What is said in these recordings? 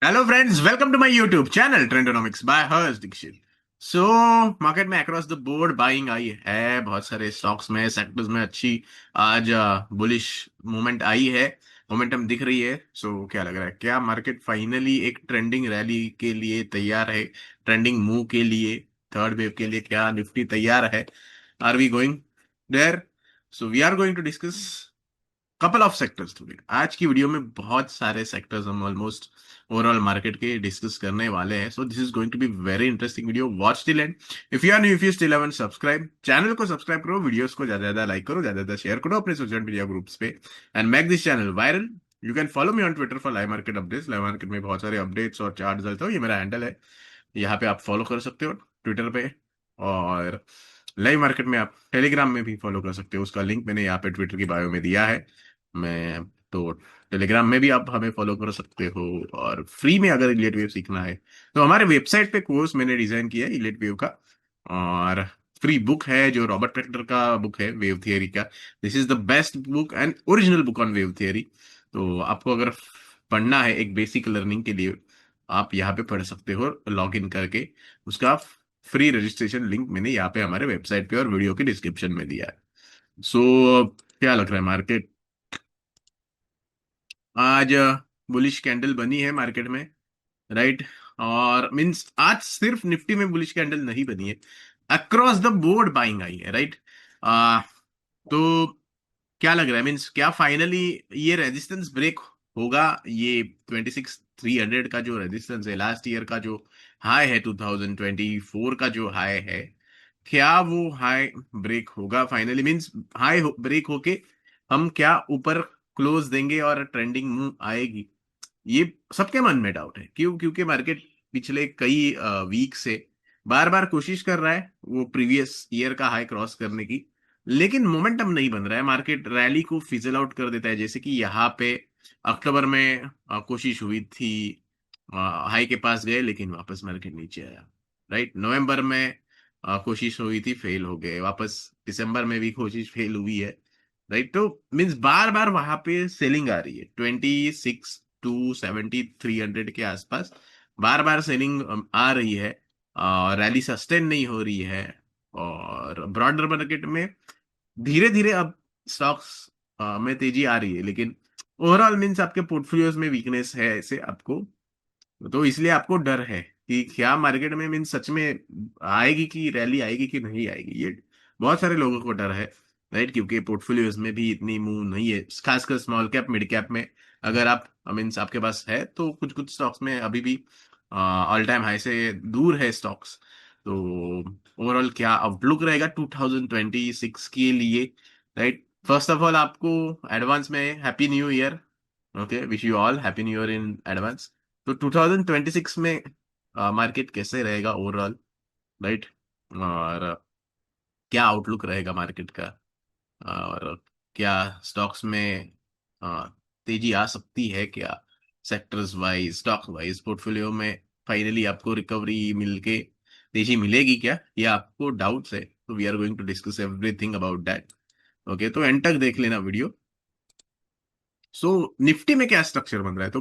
Hello friends, welcome to my YouTube channel Trendonomics by Harsh Dikshit. So market में across the board buying आई है, बहुत सारे स्टॉक्स में सेक्टर्स में अच्छी आज बुलिश मूवमेंट आई है, मोमेंटम दिख रही है। सो क्या लग रहा है, क्या मार्केट फाइनली एक ट्रेंडिंग रैली के लिए तैयार है, ट्रेंडिंग मूव के लिए, थर्ड वेव के लिए क्या निफ्टी तैयार है? Are we going there? So we are going to discuss couple of sectors today. आज की वीडियो में बहुत सारे सेक्टर्स हम ऑलमोस्ट ओवरऑल मार्केट के डिस्कस करने वाले हैं। So this is going to be very interesting video, watch till end. If you are new, if you still haven't subscribe, channel को सब्सक्राइब करो, वीडियोस को ज्यादा ज्यादा लाइक करो, ज्यादा ज्यादा शेयर करो अपने सोशल मीडिया ग्रुप्स पे and make this channel viral. You can follow me on Twitter for live market updates. Live market में बहुत सारे अपडेट्स और चार्ट डालता हूँ, ये मेरा हैंडल है, यहाँ पे आप फॉलो कर सकते हो ट्विटर पे। और लाइव मार्केट में आप टेलीग्राम में भी फॉलो कर सकते हो, उसका लिंक मैंने यहाँ पे ट्विटर की बायो में दिया है। मैं तो टेलीग्राम में भी आप हमें फॉलो कर सकते हो। और फ्री में अगर इलियट वेव सीखना है तो हमारे वेबसाइट पे कोर्स मैंने डिजाइन किया है इलियट वेव का। और फ्री बुक है जो रॉबर्ट ट्रैक्टर का बुक है वेव थियरी का। This is the best book and original book on wave theory. तो आपको अगर पढ़ना है एक बेसिक लर्निंग के लिए, आप यहाँ पे पढ़ सकते हो लॉग इन करके। उसका फ्री रजिस्ट्रेशन लिंक मैंने यहाँ पे हमारे वेबसाइट पे और वीडियो के डिस्क्रिप्शन में दिया है। सो क्या लग रहा है मार्केट आज बुलिश कैंडल बनी है मार्केट में, राइट? और मींस आज सिर्फ निफ्टी में बुलिश कैंडल नहीं बनी है, अक्रॉस द बोर्ड बाइंग आई है, राइट? तो क्या लग रहा है, मींस क्या फाइनली ये रेजिस्टेंस ब्रेक होगा? ये 26,300 का जो रेजिस्टेंस है, लास्ट ईयर का जो हाई है, 2024 का जो हाई है, क्या वो हाई ब्रेक होगा फाइनली? मींस हाई ब्रेक होके हम क्या ऊपर क्लोज देंगे और ट्रेंडिंग मूव आएगी? ये सबके मन में डाउट है। क्यों? क्योंकि मार्केट पिछले कई वीक से बार बार कोशिश कर रहा है वो प्रीवियस ईयर का हाई क्रॉस करने की, लेकिन मोमेंटम नहीं बन रहा है। मार्केट रैली को फिजल आउट कर देता है, जैसे कि यहाँ पे अक्टूबर में कोशिश हुई थी, हाई के पास गए लेकिन वापस मार्केट नीचे आया, राइट? नवंबर में कोशिश हुई थी, फेल हो गए वापस। दिसंबर में भी कोशिश फेल हुई है, राइट? तो मीन्स बार बार वहां पे सेलिंग आ रही है, 26 to 7300 के आसपास बार बार सेलिंग आ रही है। रैली सस्टेन नहीं हो रही है। और ब्रॉडर मार्केट में धीरे धीरे अब स्टॉक्स में तेजी आ रही है, लेकिन ओवरऑल मीन्स आपके पोर्टफोलियोज में वीकनेस है ऐसे आपको। तो इसलिए आपको डर है कि क्या मार्केट में मीन सच में आएगी, कि रैली आएगी कि नहीं आएगी, ये बहुत सारे लोगों को डर है, राइट? क्योंकि पोर्टफोलियोज में भी इतनी मूव नहीं है, खासकर स्मॉल कैप मिड कैप में। अगर आप मीन्स आपके पास है तो कुछ कुछ स्टॉक्स में अभी भी ऑल टाइम हाई से दूर है स्टॉक्स। तो ओवरऑल क्या आउटलुक रहेगा 2026 के लिए, राइट? फर्स्ट ऑफ ऑल आपको एडवांस में happy new year. Okay, wish you all happy new year in advance. तो 2026 में मार्केट कैसे रहेगा ओवरऑल, राइट? और क्या आउटलुक रहेगा मार्केट का? और क्या स्टॉक्स में अ, तेजी आ सकती है क्या? Sectors wise, stock wise portfolio में फाइनली आपको रिकवरी मिलके तेजी मिलेगी क्या, ये आपको डाउट्स है? तो we are going to discuss everything about that. Okay, तो एंड तक देख लेना वीडियो। सो निफ्टी में क्या स्ट्रक्चर बन रहा है, तो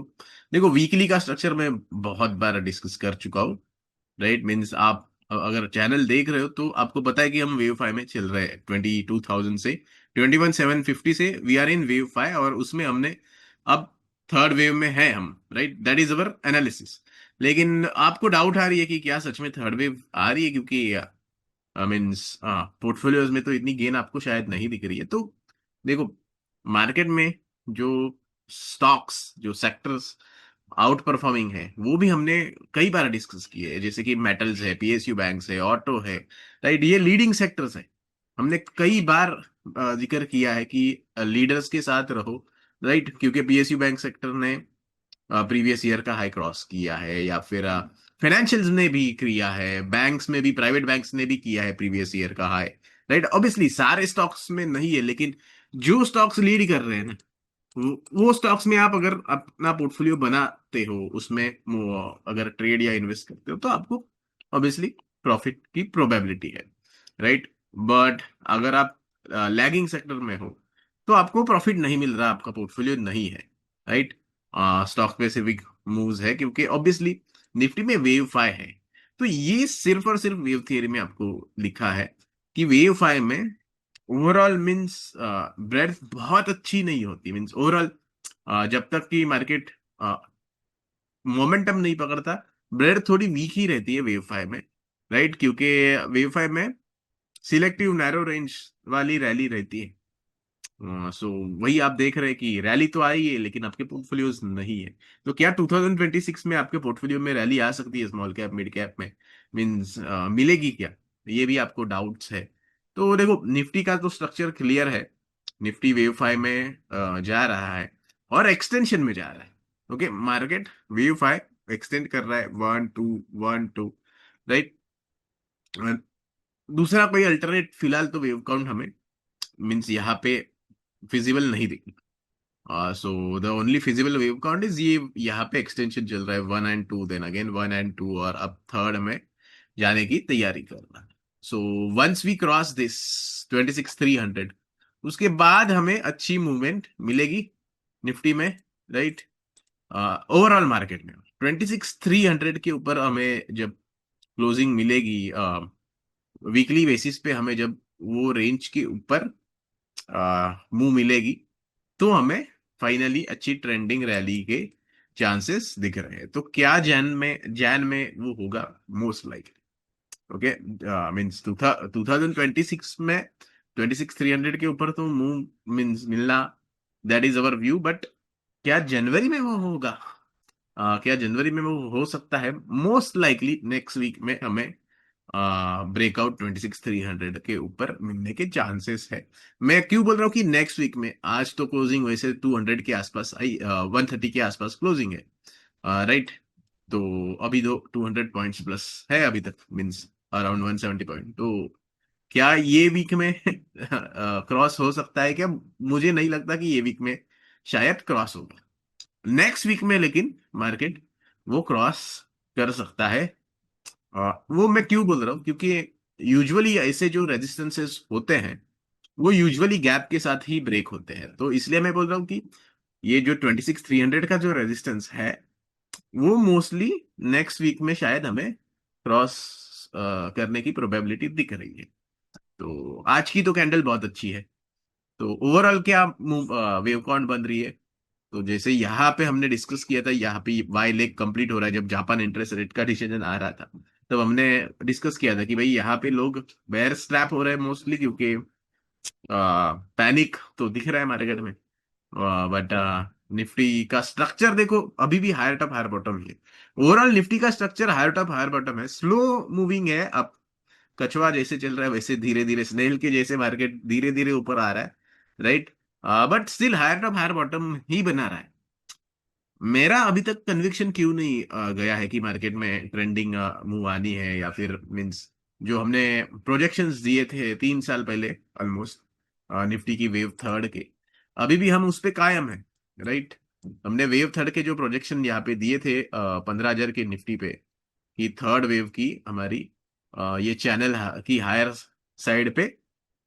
देखो, वीकली का स्ट्रक्चर मैं बहुत बार डिस्कस कर चुका हूँ, राइट? मीन्स आप अगर चैनल देख रहे हो तो आपको पता है कि हम वेव फाइव में चल रहे हैं 22,000 से, 21,750 से we are in wave five. और उसमें हमने अब थर्ड वेव में है हम, right? That is our analysis. लेकिन आपको डाउट आ रही है कि क्या सच में थर्ड वेव आ रही है? क्योंकि मीन्स पोर्टफोलियोज में तो इतनी गेन आपको शायद नहीं दिख रही है। तो देखो, मार्केट में जो स्टॉक्स, जो सेक्टर्स आउट परफॉर्मिंग है, वो भी हमने कई बार डिस्कस किए हैं, जैसे कि मेटल्स है, पीएसयू बैंक्स है, ऑटो है, राइट? ये लीडिंग सेक्टर्स है। हमने कई बार जिक्र किया है कि लीडर्स के साथ रहो, राइट? क्योंकि पीएसयू बैंक सेक्टर ने प्रीवियस ईयर का हाई क्रॉस किया है, या फिर फाइनेंशियल्स ने भी किया है, बैंक्स में भी, प्राइवेट बैंक्स ने भी किया है प्रीवियस ईयर का हाई, राइट? ऑब्वियसली सारे स्टॉक्स में नहीं है, लेकिन जो स्टॉक्स लीड कर रहे हैं ना, वो स्टॉक्स में आप अगर अपना पोर्टफोलियो बनाते हो, उसमें अगर ट्रेड या इन्वेस्ट करते हो, तो आपको ऑब्वियसली प्रॉफिट की प्रोबेबिलिटी है, राइट? बट अगर आप लैगिंग सेक्टर में हो तो आपको प्रॉफिट नहीं मिल रहा, आपका पोर्टफोलियो नहीं है, राइट? स्टॉक स्पेसिफिक मूव्स है, क्योंकि ऑब्वियसली निफ्टी में वेव फाइव है। तो ये सिर्फ और सिर्फ वेव थियरी में आपको लिखा है कि वेव फाइव में ओवरऑल मीन्स ब्रेड्थ बहुत अच्छी नहीं होती, मीन्स ओवरऑल जब तक कि मार्केट मोमेंटम नहीं पकड़ता, ब्रेड थोड़ी वीक ही रहती है वेव फाइव में, राइट, क्योंकि वेव फाइव में सिलेक्टिव नैरो रेंज वाली रैली रहती है। सो वही आप देख रहे हैं कि रैली तो आई है लेकिन आपके पोर्टफोलियोज नहीं है। तो क्या 2026 में आपके पोर्टफोलियो में रैली आ सकती है स्मॉल कैप मिड कैप में, मींस मिलेगी क्या, ये भी आपको डाउट्स है। तो देखो निफ्टी का तो स्ट्रक्चर क्लियर है, निफ्टी वेव फाइव में जा रहा है और एक्सटेंशन में जा रहा है। Okay, market wave five extend कर रहा है, 1 2 1 2, राइट। दूसरा कोई अल्टरनेट फिलहाल तो वेव काउंट हमें मीन्स यहाँ पे फिजिबल नहीं दिख। So the only feasible wave count is ये यहाँ पे एक्सटेंशन चल रहा है 1 and 2, देन अगेन 1 and 2, और अब थर्ड में जाने की तैयारी करना। So once we cross this 26,300, उसके बाद हमें अच्छी मूवमेंट मिलेगी निफ्टी में, राइट। ओवरऑल मार्केट में 26,300 के ऊपर हमें जब क्लोजिंग मिलेगी वीकली बेसिस पे, हमें जब वो रेंज के ऊपर मुंह मिलेगी, तो हमें फाइनली अच्छी ट्रेंडिंग रैली के चांसेस दिख रहे हैं। तो क्या जैन में वो होगा मोस्ट लाइक। ओके, मीन्स 2026 में 26,300 के ऊपर तो मूव मीन्स मिलना, that is our view. But क्या जनवरी में वो होगा, क्या जनवरी में वो हो सकता है, मोस्ट लाइकली नेक्स्ट वीक में हमें ब्रेकआउट 26,300 के ऊपर मिलने के चांसेस है। मैं क्यों बोल रहा हूँ कि नेक्स्ट वीक में, आज तो क्लोजिंग वैसे 200 के आसपास आई, 130 के आसपास क्लोजिंग है, राइट। तो अभी तो 200 पॉइंट्स प्लस है अभी तक, मींस अराउंड 170 पॉइंट। तो क्या ये वीक में क्रॉस हो सकता है क्या, मुझे नहीं लगता कि ये वीक में शायद क्रॉस होगा। नेक्स्ट वीक में लेकिन मार्केट वो क्रॉस कर सकता है। वो मैं क्यों बोल रहा हूँ, क्योंकि यूजुअली ऐसे जो रेजिस्टेंसेस होते हैं वो यूजुअली गैप के साथ ही ब्रेक होते हैं। तो इसलिए मैं बोल रहा हूँ कि ये जो 26,300 का जो रेजिस्टेंस है वो मोस्टली नेक्स्ट वीक में शायद हमें क्रॉस करने की प्रोबेबिलिटी दिख रही है। तो आज की तो कैंडल बहुत अच्छी है। तो ओवरऑल क्या वेव काउंट बन रही है, तो जैसे यहाँ पे हमने डिस्कस किया था, यहाँ पे वाई लेग कंप्लीट हो रहा है, जब जापान इंटरेस्ट रेट का डिसीजन आ रहा था तब हमने डिस्कस किया था कि भाई यहाँ पे लोग बेयर स्ट्रैप हो रहे हैं मोस्टली, क्योंकि पैनिक तो दिख रहा है मार्केट में। बट निफ्टी का स्ट्रक्चर देखो अभी भी हायर टॉप हायर बॉटम है। ओवरऑल निफ्टी का structure higher top higher bottom है, स्लो मूविंग है। अब कछुआ जैसे चल रहा है वैसे धीरे धीरे, स्नेल के जैसे मार्केट धीरे धीरे ऊपर आ रहा है, right. But still higher top higher bottom ही बना रहा है। मेरा अभी तक कन्विक्शन क्यों नहीं गया है कि मार्केट में ट्रेंडिंग मूव आनी है, या फिर मींस जो हमने प्रोजेक्शंस दिए थे 3 साल पहले ऑलमोस्ट निफ्टी की वेव थर्ड के, अभी भी हम उस पे कायम है, राइट। हमने वेव थर्ड के जो प्रोजेक्शन यहाँ पे दिए थे 15,000 के निफ्टी पे, कि थर्ड वेव की हमारी ये चैनल की हायर साइड पे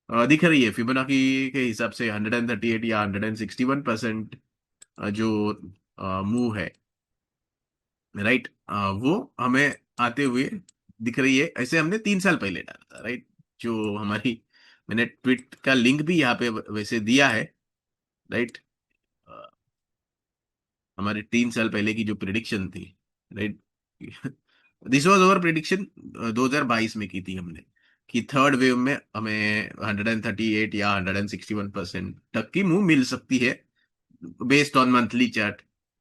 दिख रही है। फिबोनाची के हिसाब से 138 या 161% जो मूव है, राइट, वो हमें आते हुए दिख रही है। ऐसे हमने 3 साल पहले डाला था, राइट। जो हमारी, मैंने ट्वीट का लिंक भी यहाँ पे वैसे दिया है, राइट। हमारे 3 साल पहले की जो प्रिडिक्शन थी, right, this was over prediction 2022 में की थी हमने, कि थर्ड वेव में हमें 138 या 161% तक की मूव मिल सकती है based on monthly chart,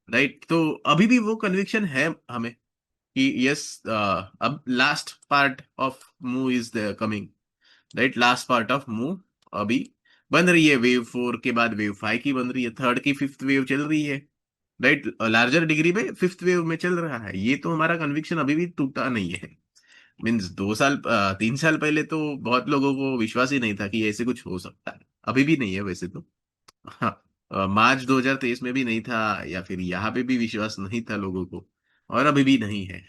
right. तो अभी भी वो कन्विक्शन है हमें कि यस, अब last part of move is the coming, right. Last part of move अभी बन रही है, वेव फोर के बाद वेव फाइव की बन रही है, थर्ड की फिफ्थ वेव चल रही है, राइट। लार्जर डिग्री में फिफ्थ वेव में चल रहा है। ये तो हमारा कन्विक्शन अभी भी टूटा नहीं है। मीन्स 2 साल 3 साल पहले तो बहुत लोगों को विश्वास ही नहीं था कि ऐसे कुछ हो सकता है, अभी भी नहीं है वैसे तो। हाँ, मार्च 2023 में भी नहीं था, या फिर यहाँ पे भी विश्वास नहीं था लोगों को, और अभी भी नहीं है।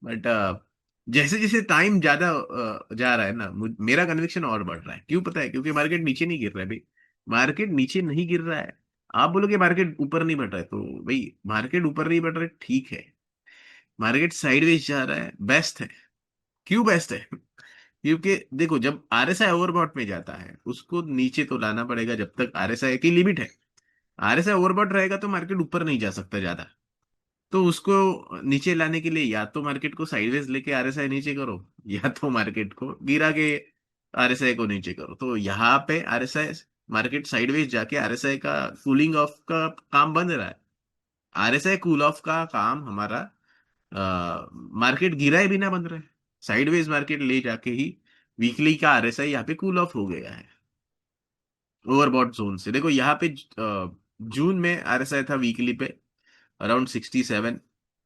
बट जैसे जैसे टाइम ज्यादा जा रहा है ना, मेरा कन्विक्शन और बढ़ रहा है। क्यों पता है, क्योंकि मार्केट नीचे नहीं गिर रहा है भाई, मार्केट नीचे नहीं गिर रहा है। आप बोलोगे मार्केट ऊपर नहीं बढ़ रहा है, तो भाई मार्केट ऊपर नहीं बढ़ रहा है ठीक है, मार्केट साइडवेज जा रहा है, बेस्ट है। क्यों बेस्ट है? क्योंकि देखो जब आरएसआई ओवरबॉट में जाता है उसको नीचे तो लाना पड़ेगा, जब तक आरएसआई की लिमिट है। आरएसआई ओवरबॉट रहेगा तो मार्केट ऊपर नहीं जा सकता ज्यादा। तो उसको नीचे लाने के लिए या तो मार्केट को साइडवेज लेके आरएसआई नीचे करो, या तो मार्केट को गिरा के आरएसआई को नीचे करो। तो यहाँ पे आरएसआई, मार्केट साइडवेज जाके आरएसआई का कूलिंग ऑफ का काम बन रहा है। आरएसआई कूल ऑफ का काम हमारा मार्केट गिराए बिना बन रहा है। साइडवेज मार्केट ले जाके ही वीकली का आरएसआई यहाँ पे कूल ऑफ हो गया है ओवरबॉट जोन से। देखो यहाँ पे जून में आरएसआई था वीकली पे अराउंड 67,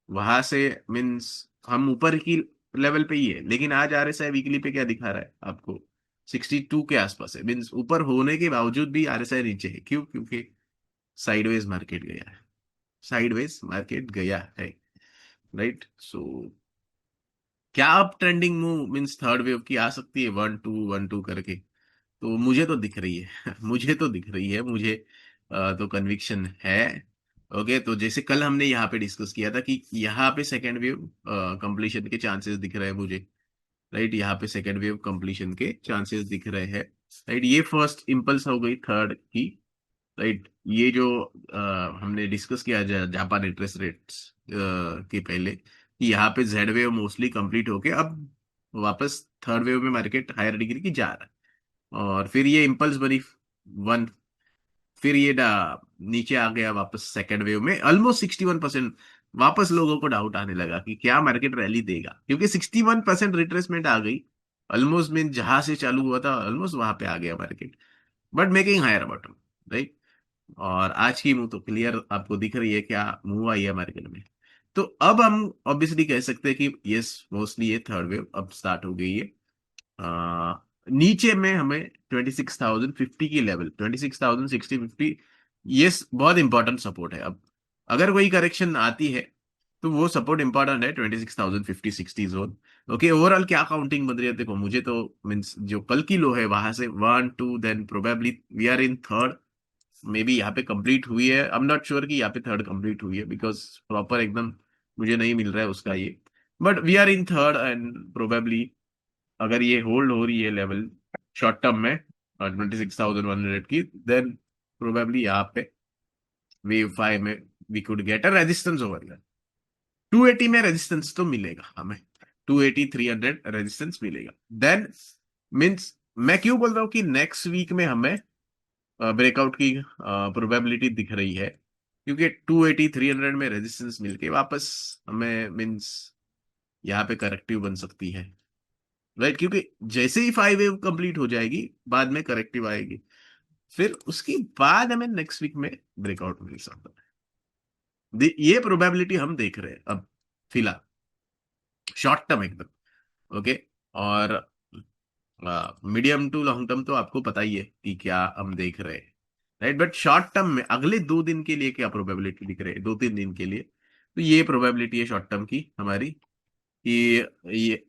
वहां से मीन्स हम ऊपर की लेवल पे ही है। लेकिन आज आरएसआई वीकली पे क्या दिखा रहा है आपको? 62 के आसपास है, मीन्स ऊपर होने के बावजूद भी आरएसआई नीचे है। क्यों? क्योंकि साइडवेज मार्केट गया है, साइडवेज मार्केट गया है। राइट। सो क्या अब trending move means third wave की आ सकती है 1 2 1 2 करके? तो मुझे तो दिख रही है मुझे तो दिख रही है, मुझे तो कन्विक्शन है। ओके, तो जैसे कल हमने यहाँ पे डिस्कस किया था कि यहाँ पे सेकेंड वेव कंप्लीशन के चांसेस दिख रहे हैं मुझे। राइट, यहाँ पे सेकेंड वेव कंप्लीशन के चांसेस दिख रहे हैं। राइट, ये फर्स्ट इम्पल्स हो गई थर्ड की। राइट, ये जो हमने डिस्कस किया जापान इंटरेस्ट रेट्स के पहले कि यहाँ पे जेड वेव मोस्टली कंप्लीट होके अब वापस थर्ड वेव में मार्केट हायर डिग्री की जा रहा है। और फिर ये इम्पल्स बनी वन, फिर ये नीचे आ गया वापस सेकेंड वेव में ऑलमोस्ट 61%। वापस लोगों को डाउट आने लगा कि क्या मार्केट रैली देगा, क्योंकि 61% रिट्रेसमेंट आ गई। ऑलमोस्ट मीन जहां से चालू हुआ था ऑलमोस्ट वहां पे आ गया market, but making higher bottom. Right, और आज की मूव तो क्लियर आपको दिख रही है क्या मूव आई है मार्केट में। तो अब हम ऑब्वियसली कह सकते हैं कि यस मोस्टली ये थर्ड वेव अब स्टार्ट हो गई है। नीचे में हमें 26,050 की लेवल, 26,060 50, ये बहुत इंपॉर्टेंट सपोर्ट है। अब अगर कोई करेक्शन आती है तो वो सपोर्ट इंपॉर्टेंट है 26,050 60 जोन। ओके, ओवरऑल क्या काउंटिंग बन रही है देखो, मुझे तो मीन्स जो कल की लो है वहां से 1 2 then probably we are in third. Maybe यहाँ पे कंप्लीट हुई है, आई एम नॉट श्योर कि यहाँ पे थर्ड कंप्लीट हुई है बिकॉज प्रॉपर एकदम मुझे नहीं मिल रहा है उसका ये। But we are in third and probably अगर ये होल्ड हो रही है लेवल शॉर्ट टर्म में 26,100 की, देन प्रोबेबली यहाँ पे वेव 5 में we could get a resistance over here. 280 में रेजिस्टेंस तो मिलेगा हमें, 280 300 रेजिस्टेंस मिलेगा। देन मीन्स मैं क्यों बोल रहा हूँ कि नेक्स्ट वीक में हमें ब्रेकआउट की प्रोबेबिलिटी दिख रही है, क्योंकि 280 300 में रेजिस्टेंस मिलके वापस हमें मीन्स यहाँ पे करेक्टिव बन सकती है। राइट, क्योंकि जैसे ही 5 वेव कंप्लीट हो जाएगी बाद में करेक्टिव आएगी, फिर उसके बाद हमें नेक्स्ट वीक में ब्रेकआउट मिल सकता है। ये प्रोबेबिलिटी हम देख रहे हैं अब फिलहाल शॉर्ट टर्म एकदम। ओके, और मीडियम टू लॉन्ग टर्म तो आपको पता ही है कि क्या हम देख रहे हैं। राइट, बट शॉर्ट टर्म में अगले 2 दिन के लिए क्या प्रोबेबिलिटी दिख रही है, 2 3 दिन के लिए, तो ये प्रोबेबिलिटी है शॉर्ट टर्म की हमारी कि ये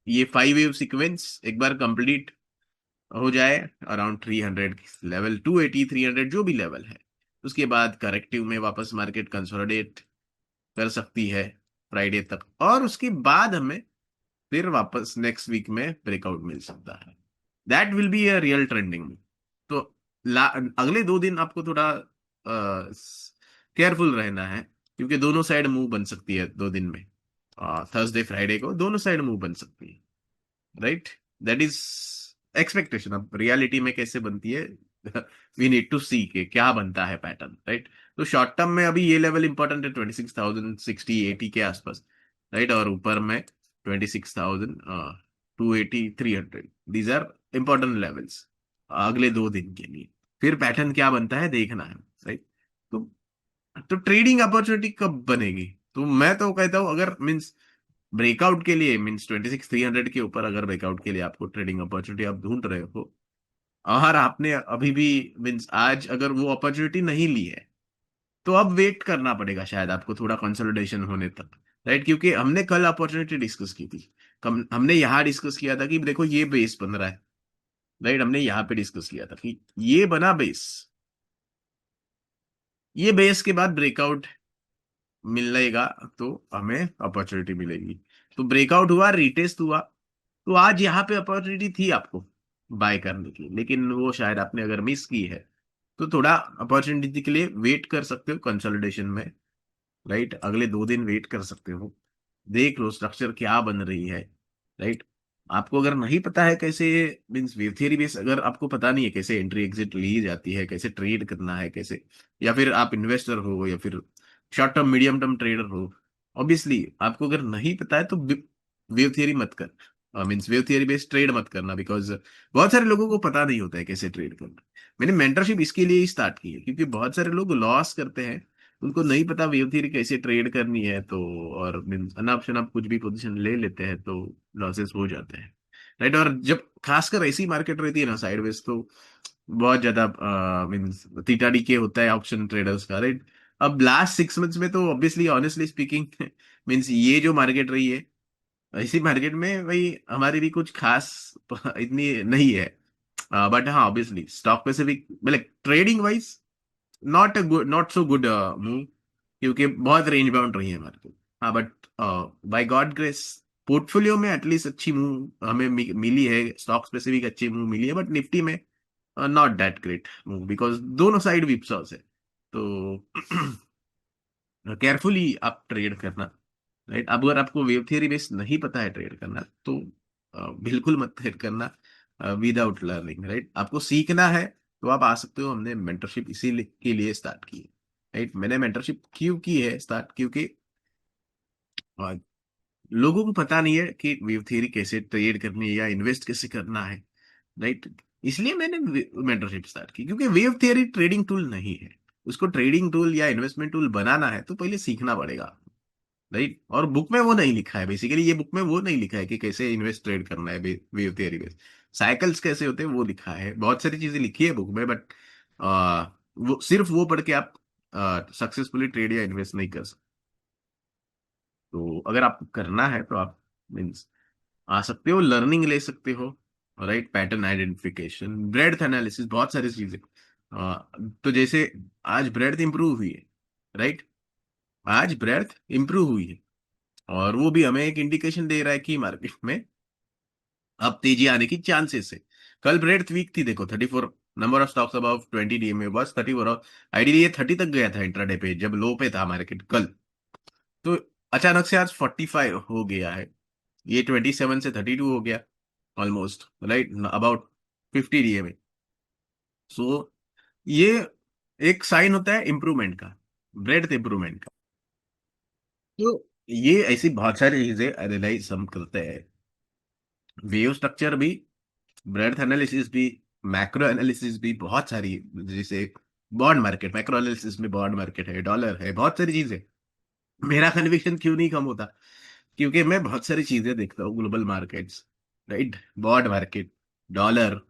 ये 5 वेव सीक्वेंस एक बार कंप्लीट हो जाए अराउंड 300 लेवल, 280 300 जो भी लेवल है, उसके बाद करेक्टिव में वापस मार्केट कंसोलिडेट कर सकती है फ्राइडे तक, और उसके बाद हमें फिर वापस नेक्स्ट वीक में ब्रेकआउट मिल सकता है। That will be a real trending. तो अगले 2 दिन आपको थोड़ा केयरफुल रहना है, क्योंकि दोनों साइड मूव बन सकती है 2 दिन में। थर्सडे फ्राइडे को दोनों साइड मूव बन सकती है। Right, that is expectation. अब रियलिटी में कैसे बनती है वी नीड टू सी के क्या बनता है पैटर्न। राइट, तो शॉर्ट टर्म में अभी ये लेवल इंपॉर्टेंट है 26,060 80 के आसपास। राइट, और ऊपर में 26,280 300, दीज आर इंपॉर्टेंट लेवल्स अगले 2 दिन के लिए। फिर पैटर्न क्या बनता है देखना है। राइट, तो ट्रेडिंग अपॉर्चुनिटी कब बनेगी? तो मैं तो कहता हूं अगर मीन्स ब्रेकआउट के लिए मीन्स 26,300 के ऊपर अगर ब्रेकआउट के लिए आपको ट्रेडिंग अपॉर्चुनिटी आप ढूंढ रहे हो, और आपने अभी भी मीन्स आज अगर वो अपॉर्चुनिटी नहीं ली है, तो अब वेट करना पड़ेगा शायद आपको थोड़ा कंसोलिडेशन होने तक। राइट, क्योंकि हमने कल अपॉर्चुनिटी डिस्कस की थी, हमने यहाँ डिस्कस किया था कि देखो ये बेस बन रहा है। राइट, हमने यहाँ पे डिस्कस किया था कि ये बना बेस, ये बेस के बाद ब्रेकआउट मिलेगा तो हमें अपॉर्चुनिटी मिलेगी। तो ब्रेकआउट हुआ, रिटेस्ट हुआ, तो आज यहाँ पे अपॉर्चुनिटी थी आपको बाय करने की, लेकिन वो शायद आपने अगर मिस की है तो थोड़ा अपॉर्चुनिटी के लिए वेट कर सकते हो कंसोलिडेशन में। राइट, अगले 2 दिन वेट कर सकते हो, देख लो स्ट्रक्चर क्या बन रही है। राइट, आपको अगर नहीं पता है कैसे, मीन्स वेव थियरी बेस अगर आपको पता नहीं है कैसे एंट्री एग्जिट ली जाती है, कैसे ट्रेड करना है, कैसे, या फिर आप इन्वेस्टर हो या फिर short term medium term trader हो, ऑब्वियसली आपको अगर नहीं पता है तो वेव थियरी मत कर, means wave theory based trade मत करना, बिकॉज बहुत सारे लोगों को पता नहीं होता है कैसे ट्रेड करना। मैंने मेंटरशिप इसके लिए ही स्टार्ट की है, क्योंकि बहुत सारे लोग लॉस करते हैं, उनको नहीं पता वेव थियरी कैसे ट्रेड करनी है, तो और मीन्स अनाप शनाप कुछ भी पोजीशन ले लेते हैं तो लॉसेस हो जाते हैं। राइट, और जब खासकर ऐसी मार्केट रहती है ना साइडवेज, तो बहुत ज्यादा मीन्स थीटा डीके होता है ऑप्शन ट्रेडर्स का। राइट, अब लास्ट 6 मंथ्स में तो ऑब्वियसली ऑनेस्टली स्पीकिंग मीन्स ये जो मार्केट रही है, इसी मार्केट में भाई हमारी भी कुछ खास इतनी नहीं है, बट हाँ ऑब्वियसली स्टॉक स्पेसिफिक मतलब trading wise not a good, not so good move, क्योंकि बहुत रेंज बाउंड रही है मार्केट। हाँ but by God grace portfolio में एटलीस्ट अच्छी मूव हमें मिली है, स्टॉक स्पेसिफिक अच्छी मूव मिली है, बट निफ्टी में not that great move, because दोनों साइड विपसॉस है। तो केयरफुली आप ट्रेड करना। राइट, अब अगर आपको वेव थियरी बेस नहीं पता है ट्रेड करना, तो बिल्कुल मत ट्रेड करना विदाउट लर्निंग। राइट, आपको सीखना है तो आप आ सकते हो, हमने मेंटरशिप इसी के लिए स्टार्ट की है। राइट, मैंने मेंटरशिप क्यों की है स्टार्ट, क्योंकि अ, लोगों को पता नहीं है कि वेव थियरी कैसे ट्रेड करनी है या इन्वेस्ट कैसे करना है। राइट, इसलिए मैंने मेंटरशिप स्टार्ट की, क्योंकि वेव थियरी ट्रेडिंग टूल नहीं है, उसको ट्रेडिंग टूल या इन्वेस्टमेंट टूल बनाना है तो पहले सीखना पड़ेगा। राइट, और बुक में वो नहीं लिखा है, बेसिकली ये बुक में वो नहीं लिखा है कि कैसे इन्वेस्ट ट्रेड करना है वेव थियरी बेस, साइकिल्स कैसे होते हैं वो लिखा है, बहुत सारी चीजें लिखी है बुक में, बट वो सिर्फ वो पढ़ के आप सक्सेसफुली ट्रेड या इन्वेस्ट नहीं कर सकते। तो अगर आपको करना है तो आप मीन्स आ सकते हो, लर्निंग ले सकते हो। Right, pattern identification, breadth analysis, बहुत सारी चीजें। तो जैसे आज ब्रेड्थ इंप्रूव हुई है। राइट, आज ब्रेड्थ इंप्रूव हुई है, और वो भी हमें एक इंडिकेशन दे रहा है कि मार्केट में अब तेजी आने की चांसेस है। कल ब्रेड वीक थी, देखो 34 number of stocks about 20 DMA बस 34 और आइडियली ये 30 तक गया था इंट्राडे पे जब लो पे था मार्केट कल। तो अचानक से आज 45 हो गया है, ये 27 से 32 हो गया almost. Right, about 50 DMA. So ये एक साइन होता है इंप्रूवमेंट का, ब्रेड इंप्रूवमेंट का। तो ये ऐसी बहुत सारी चीजें एनालाइज हम करते हैं, वेव स्ट्रक्चर भी, ब्रेथ एनालिसिस भी, मैक्रो एनालिसिस भी, बहुत सारी, जैसे बॉन्ड मार्केट, मैक्रो एनालिसिस में बॉन्ड मार्केट है, डॉलर है, बहुत सारी चीजें। मेरा कन्विक्शन क्यों नहीं कम होता, क्योंकि मैं बहुत सारी चीजें देखता हूँ, global markets, right, bond market, dollar,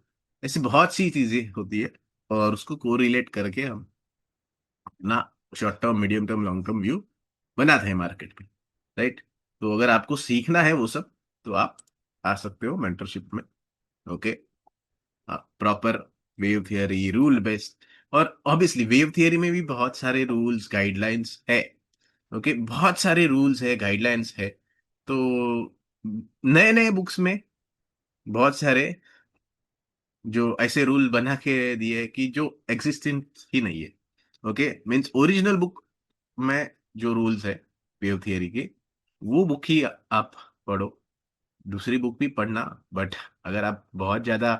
ऐसी बहुत सी चीजें होती है, और उसको कोरिलेट करके हम अपना short term medium term long term view बनाते हैं मार्केट में। राइट, तो अगर आपको सीखना है वो सब, तो आप आ सकते हो मेंटरशिप में। Okay, proper wave theory rule based, और ऑब्वियसली वेव थियरी में भी बहुत सारे रूल्स गाइडलाइंस है। ओके, बहुत सारे रूल्स है, गाइडलाइंस है। तो नए नए बुक्स में बहुत सारे जो ऐसे रूल बना के दिए कि जो एग्जिस्टेंट ही नहीं है। ओके, मीन्स ओरिजिनल बुक में जो रूल्स है वेव थियरी के, वो बुक ही आप पढ़ो, दूसरी बुक भी पढ़ना। बट अगर आप बहुत ज्यादा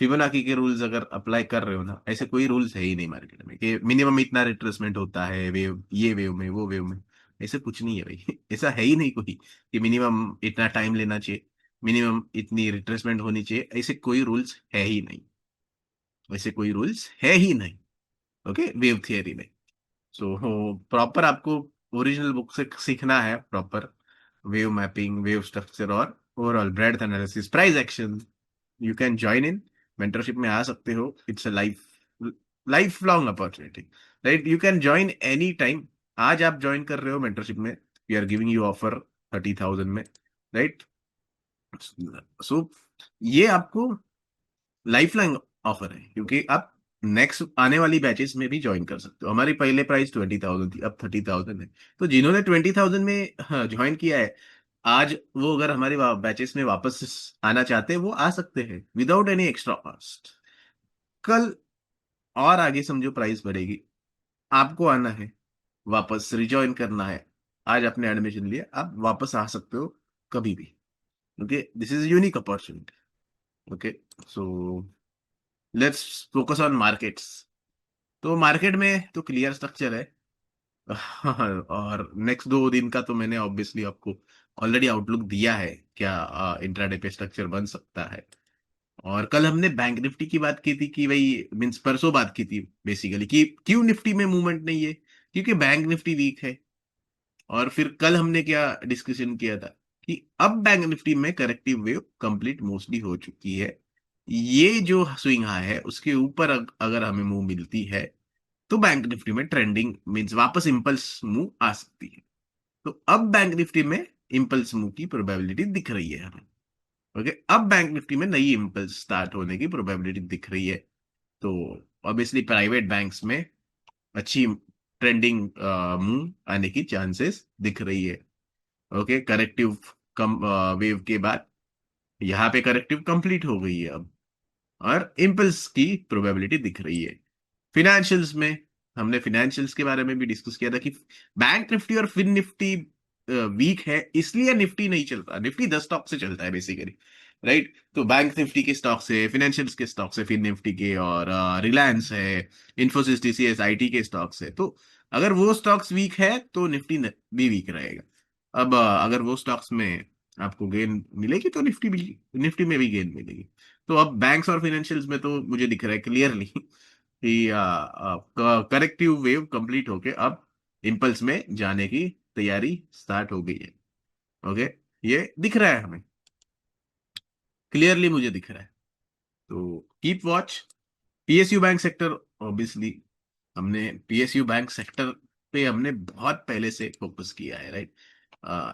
फिबोनाची के रूल्स अगर अप्लाई कर रहे हो ना, ऐसे कोई रूल्स है ही नहीं मार्केट में कि मिनिमम इतना रिट्रेसमेंट होता है वेव, ये वेव में वो वेव में, ऐसे कुछ नहीं है भाई ऐसा है ही नहीं कोई कि मिनिमम इतना टाइम लेना चाहिए, मिनिमम इतनी रिट्रेसमेंट होनी चाहिए, ऐसे कोई रूल्स है ही नहीं, ऐसे कोई रूल्स है ही नहीं। ओके, वेव थियरी में। सो प्रॉपर आपको ओरिजिनल बुक से सीखना है, proper wave mapping, wave structure, और overall breadth analysis, price action, you can join in mentorship में आ सकते हो। It's a life long opportunity. Right, you can join any time. आज आप ज्वाइन कर रहे हो मेंटरशिप में, we are giving you offer 30,000 में। राइट, सो ये आपको लाइफ लॉन्ग ऑफर है, क्योंकि आप नेक्स्ट आने वाली बैचेस में भी ज्वाइन कर सकते हो। हमारी पहले प्राइस 20,000 थी, अब 30,000 है। तो जिन्होंने 20,000 में ज्वाइन किया है, आज वो अगर हमारे बैचेस में वापस आना चाहते हैं, वो आ सकते हैं विदाउट एनी एक्स्ट्रा कॉस्ट। कल और आगे समझो प्राइस बढ़ेगी, आपको आना है, वापस रिजॉइन करना है, आज आपने एडमिशन लिया, आप वापस आ सकते हो कभी भी। Okay, this is unique opportunity. Okay, so let's focus on markets. तो मार्केट में तो क्लियर स्ट्रक्चर है। और नेक्स्ट 2 दिन का तो मैंने ऑब्वियसली आपको ऑलरेडी आउटलुक दिया है, क्या इंट्राडे पे स्ट्रक्चर बन सकता है। और कल हमने बैंक निफ्टी की बात की थी कि भाई, मीन्स परसों बात की थी बेसिकली, कि क्यों निफ्टी में मूवमेंट नहीं है, क्योंकि बैंक निफ्टी वीक है। और फिर कल हमने क्या डिस्कशन किया था कि अब बैंक निफ्टी में करेक्टिव वेव कंप्लीट मोस्टली हो चुकी है। ये जो स्विंग हाई है उसके ऊपर अगर हमें मूव मिलती है, तो बैंक निफ्टी में ट्रेंडिंग मींस वापस इंपल्स मूव आ सकती है। तो अब बैंक निफ्टी में इंपल्स मूव की प्रोबेबिलिटी दिख रही है हमें। ओके, अब बैंक निफ्टी में नई इंपल्स स्टार्ट होने की प्रोबेबिलिटी दिख रही है। तो ऑब्वियसली प्राइवेट बैंक्स में अच्छी ट्रेंडिंग मूव आने की चांसेस दिख रही है। ओके, करेक्टिव कम वेव के बाद यहाँ पे करेक्टिव कंप्लीट हो गई है अब, और इम्पल्स की प्रोबेबिलिटी दिख रही है। फिनेंशियल्स में हमने फिनेंशियल्स के बारे में भी डिस्कस किया था कि बैंक निफ्टी और फिन निफ्टी वीक है, इसलिए निफ्टी नहीं चलता। निफ्टी 10 स्टॉक से चलता है बेसिकली, राइट। तो बैंक निफ्टी के स्टॉक से, फिनेंशियल्स के स्टॉक से, फिन निफ्टी के, और रिलायंस है, इंफोसिस, टीसीएस, आईटी के स्टॉक से। तो अगर वो स्टॉक्स वीक है तो निफ्टी भी वीक रहेगा। अब अगर वो स्टॉक्स में आपको गेन मिलेगी तो निफ्टी में भी गेन मिलेगी। तो अब बैंक्स और फाइनेंशियल्स में तो मुझे दिख रहा है क्लियरली कि करेक्टिव वेव कंप्लीट होके अब इम्पल्स में जाने की तैयारी स्टार्ट हो गई है। ओके, ये दिख रहा है हमें क्लियरली, मुझे दिख रहा है। तो keep watch PSU bank sector. Obviously हमने पीएसयू बैंक सेक्टर पे हमने बहुत पहले से फोकस किया है, राइट।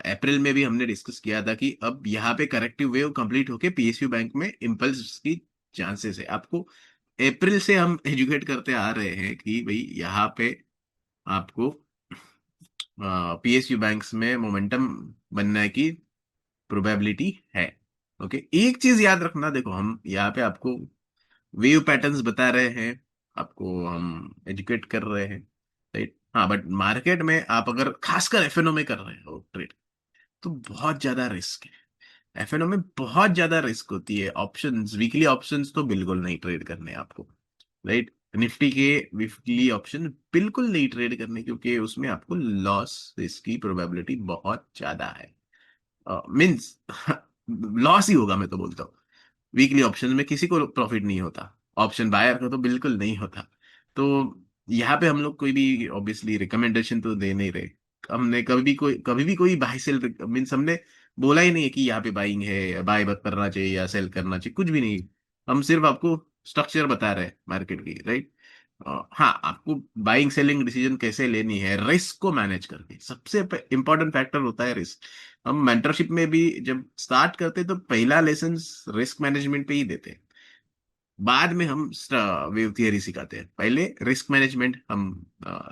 अप्रैल में भी हमने डिस्कस किया था कि अब यहाँ पे करेक्टिव वेव कंप्लीट होके पीएसयू बैंक में इम्पल्स की चांसेस है। आपको अप्रैल से हम एजुकेट करते आ रहे हैं कि भाई यहाँ पे आपको पीएसयू बैंक्स में मोमेंटम बनने की प्रोबेबिलिटी है। ओके, एक चीज याद रखना, देखो हम यहाँ पे आपको वेव पैटर्न्स बता रहे हैं, आपको हम एजुकेट कर रहे हैं, राइट। हाँ, बट मार्केट में आप अगर खासकर एफएनओ में कर रहे हो ट्रेड, तो बहुत ज्यादा रिस्क है। एफएनओ में बहुत ज्यादा रिस्क होती है। ऑप्शंस, वीकली ऑप्शंस तो बिल्कुल नहीं ट्रेड करने आपको, राइट। निफ्टी के वीकली ऑप्शन बिल्कुल नहीं ट्रेड करने, क्योंकि उसमें आपको लॉस इसकी प्रोबेबिलिटी बहुत ज्यादा है। मीन्स लॉस ही होगा, मैं तो बोलता हूँ। वीकली ऑप्शन में किसी को प्रॉफिट नहीं होता, ऑप्शन बायर को तो बिल्कुल नहीं होता। तो यहाँ पे हम लोग कोई भी ऑब्वियसली रिकमेंडेशन तो दे नहीं रहे। हमने कभी भी कोई बाय सेल मीन्स हमने बोला ही नहीं है कि यहाँ पे बाइंग है, बाय करना चाहिए या सेल करना चाहिए, कुछ भी नहीं। हम सिर्फ आपको स्ट्रक्चर बता रहे हैं मार्केट की, राइट। हाँ, आपको बाइंग सेलिंग डिसीजन कैसे लेनी है, रिस्क को मैनेज करके। सबसे इंपॉर्टेंट फैक्टर होता है रिस्क। हम मेंटरशिप में भी जब स्टार्ट करते हैं तो पहला लेसन रिस्क मैनेजमेंट पे ही देते हैं। बाद में हम वेव थियरी सिखाते हैं, पहले रिस्क मैनेजमेंट हम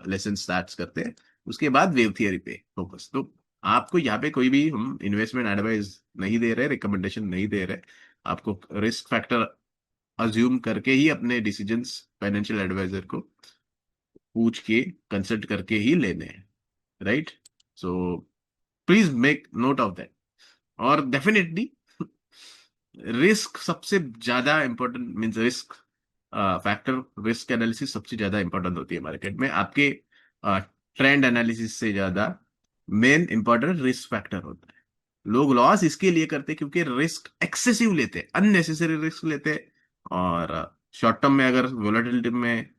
लेसन स्टार्ट करते हैं, उसके बाद वेव थियरी पे फोकस। तो आपको यहाँ पे कोई भी हम इन्वेस्टमेंट एडवाइस नहीं दे रहे, रिकमेंडेशन नहीं दे रहे। आपको रिस्क फैक्टर अज्यूम करके ही अपने डिसीजंस फाइनेंशियल एडवाइजर को पूछ के, कंसल्ट करके ही लेने हैं, right. So please make note of that. और डेफिनेटली रिस्क सबसे ज्यादा important means risk factor, risk analysis सबसे ज्यादा इंपॉर्टेंट होती है मार्केट में। आपके ट्रेंड एनालिसिस से ज्यादा मेन इंपॉर्टेंट रिस्क फैक्टर होता है। लोग लॉस इसके लिए करते हैं क्योंकि रिस्क एक्सेसिव लेते हैं, अननेसेसरी रिस्क लेते हैं। और शॉर्ट टर्म में अगर वोलेटिलिटी में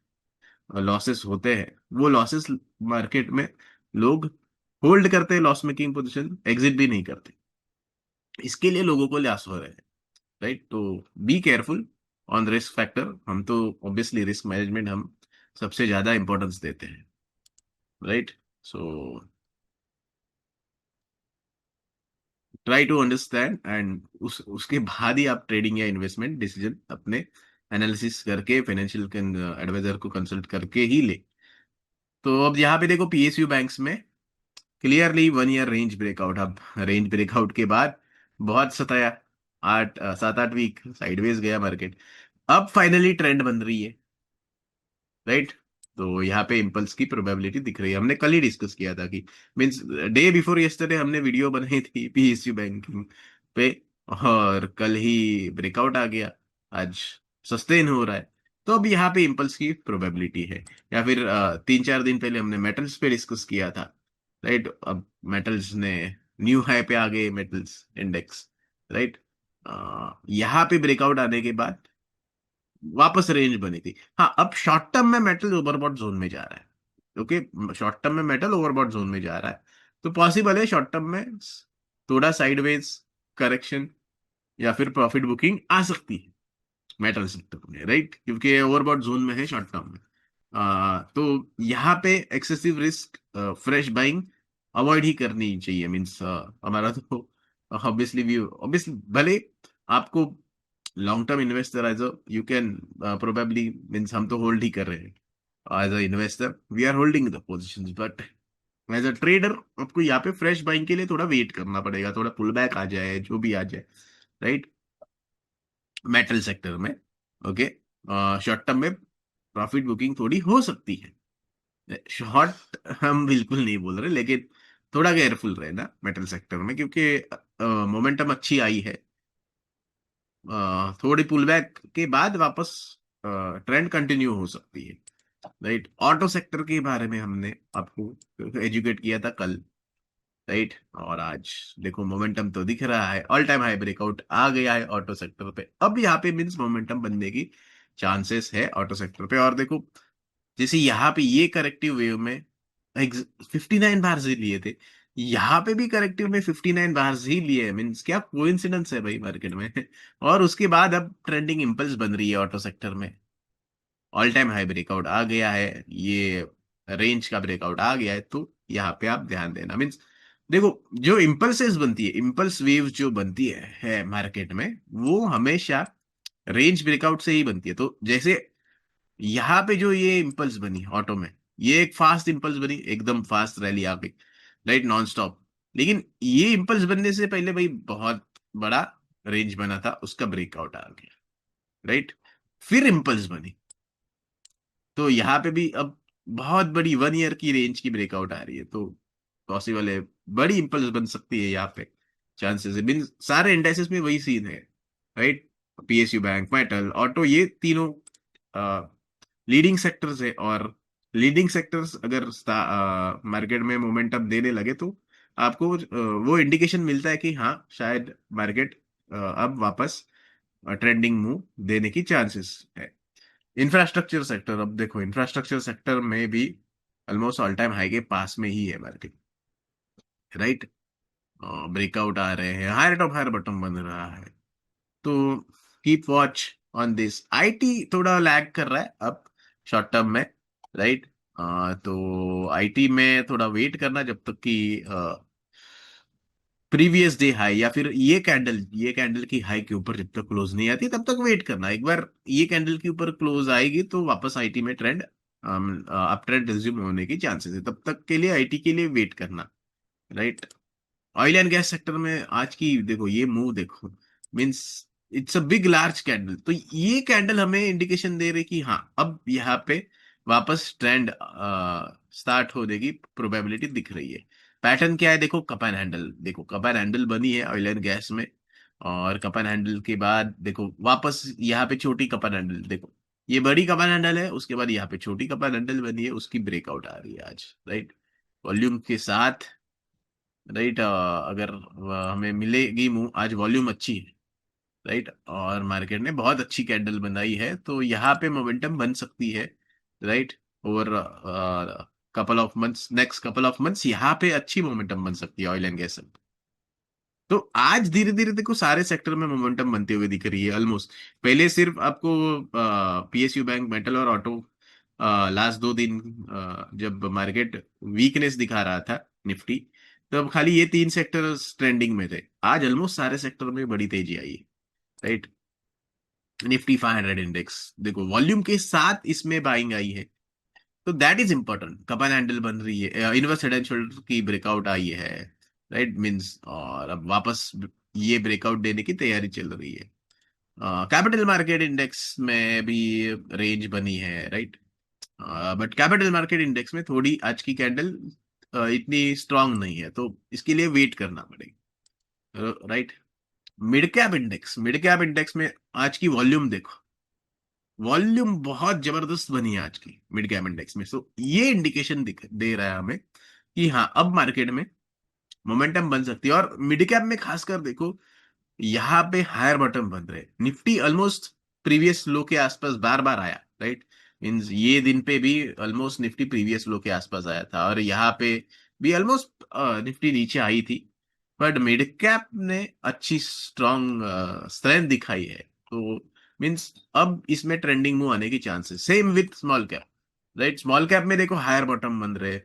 लॉसेस होते हैं, वो लॉसेस मार्केट में लोग होल्ड करते हैं, लॉस मेकिंग पोजीशन एग्जिट भी नहीं करते। इसके लिए लोगों को लॉस हो रहे हैं, राइट। तो be careful on risk factor. हम तो ऑब्वियसली रिस्क मैनेजमेंट हम सबसे ज्यादा इंपॉर्टेंस देते हैं, right. So try to understand and उसके बाद ही आप ट्रेडिंग या इन्वेस्टमेंट डिसीजन अपने एनालिसिस करके, फाइनेंशियल एडवाइजर को कंसल्ट करके ही ले। तो अब यहाँ पे देखो पीएसयू बैंक्स में क्लियरली 1 ईयर रेंज ब्रेकआउट। अब रेंज ब्रेकआउट के बाद बहुत सताया, 7-8 वीक साइडवेज गया मार्केट। अब फाइनली ट्रेंड बन रही है, राइट। तो यहाँ पे इम्पल्स की प्रोबेबिलिटी दिख रही है। हमने कल ही डिस्कस किया था कि मींस डे बिफोर यस्टरडे हमने वीडियो बनाई थी पीएसयू बैंकिंग पे, और कल ही ब्रेकआउट आ गया, आज सस्टेन हो रहा है। तो अब यहाँ पे इम्पल्स की प्रोबेबिलिटी है। या फिर 3-4 दिन पहले हमने मेटल्स पे डिस्कस किया था, राइट। अब मेटल्स ने न्यू हाई पे आ गए, मेटल्स इंडेक्स, राइट। यहाँ पे ब्रेकआउट आने के बाद वापस रेंज बनी थी। हाँ, अब शॉर्ट टर्म में मेटल ओवरबॉट जोन में जा रहा है। ओके, शॉर्ट टर्म में मेटल ओवरबॉट जोन में जा रहा है, तो पॉसिबल है शॉर्ट टर्म में थोड़ा साइडवेज करेक्शन या फिर प्रॉफिट बुकिंग आ सकती है मेटल सेक्टर में, राइट, क्योंकि ओवरबॉट जोन में है शॉर्ट टर्म में। तो यहाँ पे excessive risk, fresh buying avoid ही करनी चाहिए। मीन्स हमारा तो ऑब्वियसली व्यू, ऑब्वियसली भले आपको long term investor as a you can probably, means हम तो होल्ड ही कर रहे हैं as a investor, we are holding the position, but as a trader आपको यहाँ पे फ्रेश बाइंग के लिए थोड़ा वेट करना पड़ेगा, थोड़ा पुल बैक आ जाए, जो भी आ जाए, राइट, मेटल सेक्टर में। ओके, शॉर्ट टर्म में प्रॉफिट बुकिंग थोड़ी हो सकती है। शॉर्ट हम बिल्कुल नहीं बोल रहे, लेकिन थोड़ा केयरफुल रहना मेटल सेक्टर में, क्योंकि मोमेंटम अच्छी आई है। थोड़ी पुलबैक के बाद वापस ट्रेंड कंटिन्यू हो सकती है, राइट। ऑटो सेक्टर के बारे में हमने आपको एजुकेट किया था कल, राइट। और आज देखो मोमेंटम तो दिख रहा है, ऑल टाइम हाई ब्रेकआउट आ गया है ऑटो सेक्टर पे। अब यहाँ पे मीन्स मोमेंटम बनने की चांसेस है ऑटो सेक्टर पे। और देखो जैसे यहाँ पे ये करेक्टिव वेव में 59 बार ही लिए थे, यहाँ पे भी करेक्टिव में 59 बार ही लिए, मीन्स क्या कोइंसिडेंस है भाई मार्केट में। और उसके बाद अब ट्रेंडिंग इंपल्स बन रही है ऑटो सेक्टर में, ऑल टाइम हाई ब्रेकआउट आ गया है, ये रेंज का ब्रेकआउट आ गया है। तो यहाँ पे आप ध्यान देना, मीन्स देखो जो इम्पल्सेस बनती है, इम्पल्स वेव जो बनती है मार्केट में, वो हमेशा रेंज ब्रेकआउट से ही बनती है। तो जैसे यहाँ पे जो ये इम्पल्स बनी ऑटो में, ये एक फास्ट इम्पल्स बनी, एकदम फास्ट रैली आ गई, राइट, नॉन स्टॉप। लेकिन ये इम्पल्स बनने से पहले भाई बहुत बड़ा रेंज बना था, उसका ब्रेकआउट आ गया, राइट, फिर इम्पल्स बनी। तो यहाँ पे भी अब बहुत बड़ी 1 ईयर की रेंज की ब्रेकआउट आ रही है, तो पॉसिबल है बड़ी इंपल्स बन सकती है यहाँ पे, चांसेस है। बिन सारे इंडेक्सेस में वही सीन है, right. PSU bank, metal, auto, ये तीनों लीडिंग सेक्टर्स है। और लीडिंग सेक्टर्स अगर मार्केट में मोमेंटम देने लगे, तो आपको वो इंडिकेशन मिलता है कि हाँ शायद मार्केट अब वापस ट्रेंडिंग मूव देने की चांसेस है। इंफ्रास्ट्रक्चर सेक्टर, अब देखो इंफ्रास्ट्रक्चर सेक्टर में भी ऑलमोस्ट ऑल टाइम हाई के पास में ही है मार्केट, राइट। ब्रेकआउट आ रहे हैं, हायर टॉप हायर बॉटम बन रहा है। तो keep watch on this. IT थोड़ा लैग कर रहा है अब शॉर्ट टर्म में, राइट। तो आईटी में थोड़ा वेट करना जब तक कि प्रीवियस डे हाई या फिर ये कैंडल की हाई के ऊपर जब तक क्लोज नहीं आती, तब तक वेट करना। एक बार ये कैंडल के ऊपर क्लोज आएगी तो वापस आईटी में ट्रेंड, अप ट्रेंड रिज्यूम होने की चांसेस है। तब तक के लिए आईटी के लिए वेट करना, right. Oil and gas sector में आज की देखो ये मूव देखो, means it's a big large candle. तो ये कैंडल हमें इंडिकेशन दे रही कि हाँ अब यहाँ पे वापस ट्रेंड स्टार्ट होने की प्रोबेबिलिटी दिख रही है। पैटर्न क्या है देखो, कप एंड हैंडल, देखो कप एंड हैंडल बनी है ऑयल एंड गैस में, और कप एंड हैंडल के बाद देखो वापस यहाँ पे छोटी कप एंड हैंडल, देखो ये बड़ी कप एंड हैंडल है, उसके बाद यहाँ पे छोटी कप एंड हैंडल बनी है, उसकी ब्रेकआउट आ रही है आज, राइट, वॉल्यूम के साथ, राइट। अगर हमें मिलेगी मूव, आज वॉल्यूम अच्छी है, राइट, और मार्केट ने बहुत अच्छी कैंडल बनाई है, तो यहाँ पे मोमेंटम बन सकती है, right. Over couple of months, next couple of months यहाँ पे अच्छी मोमेंटम बन सकती है ऑयल एंड गैस। तो आज धीरे धीरे देखो सारे सेक्टर में मोमेंटम बनते हुए दिख रही है ऑलमोस्ट। पहले सिर्फ आपको पीएसयू बैंक, मेटल और ऑटो लास्ट 2 दिन जब मार्केट वीकनेस दिखा रहा था निफ्टी, तब खाली ये 3 सेक्टर ट्रेंडिंग में थे। आज ऑलमोस्ट सारे सेक्टर में बड़ी तेजी आई है, राइट। निफ्टी 500 इंडेक्स देखो वॉल्यूम के साथ इसमें बाइंग आई है, तो that is important. Couple handle बन रही है, इनवर्स हेड एंड शोल्डर की ब्रेकआउट आई है, राइट मींस, और अब वापस ये ब्रेकआउट देने की तैयारी चल रही है। कैपिटल मार्केट इंडेक्स में भी रेंज बनी है, right. But capital market index में थोड़ी आज की कैंडल इतनी स्ट्रांग नहीं है, तो इसके लिए वेट करना पड़ेगा, राइट। मिड कैप इंडेक्स में आज की वॉल्यूम देखो, वॉल्यूम बहुत जबरदस्त बनी है आज की मिड कैप इंडेक्स में। सो ये इंडिकेशन दे रहा है हमें कि हाँ अब मार्केट में मोमेंटम बन सकती है। और मिड कैप में खासकर देखो, यहाँ पे हायर बॉटम बन रहे, निफ्टी ऑलमोस्ट प्रीवियस लो के आसपास बार बार आया, राइट मीन्स ये दिन पे भी ऑलमोस्ट निफ्टी प्रीवियस लो के आसपास आया था, और यहाँ पे भी ऑलमोस्ट निफ्टी नीचे आई थी। बट मिड कैप ने अच्छी स्ट्रॉन्ग स्ट्रेंथ दिखाई है, तो मीन्स अब इसमें ट्रेंडिंग मूव आने की chances same with small cap, right. Small cap में देखो हायर बॉटम बन रहे,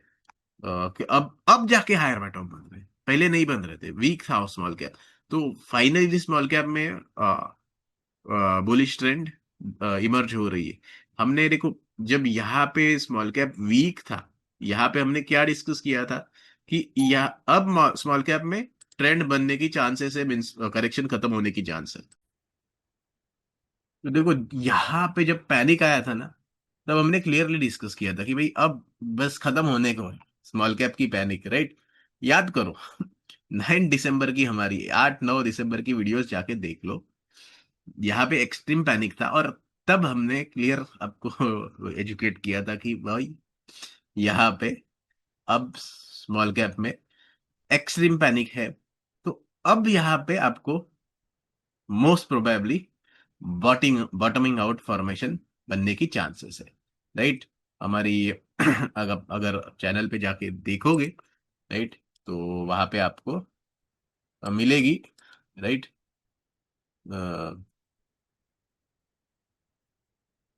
कि अब जाके हायर बॉटम बन रहे, पहले नहीं बन रहे थे, वीक था स्मॉल कैप। तो फाइनली स्मॉल कैप में बुलिश ट्रेंड इमर्ज हो रही है। हमने देखो जब यहाँ पे स्मॉल कैप वीक था, यहाँ पे हमने क्या डिस्कस किया था कि यह अब स्मॉल कैप में ट्रेंड बनने की चांसेस है, मीन्स करेक्शन खत्म होने की चांस है। तो देखो यहाँ पे जब पैनिक आया था ना, तब हमने क्लियरली डिस्कस किया था कि भाई अब बस खत्म होने को है स्मॉल कैप की पैनिक, राइट। याद करो 9 दिसंबर की, हमारी 8-9 दिसंबर की वीडियोस जाके देख लो, यहाँ पे एक्सट्रीम पैनिक था, और तब हमने क्लियर आपको एजुकेट किया था कि भाई यहाँ पे अब स्मॉल कैप में एक्सट्रीम पैनिक है। तो अब यहाँ पे आपको most probably bottoming out formation बनने की चांसेस है, राइट। हमारी अगर अगर चैनल पे जाके देखोगे, राइट, तो वहां पे आपको मिलेगी, राइट,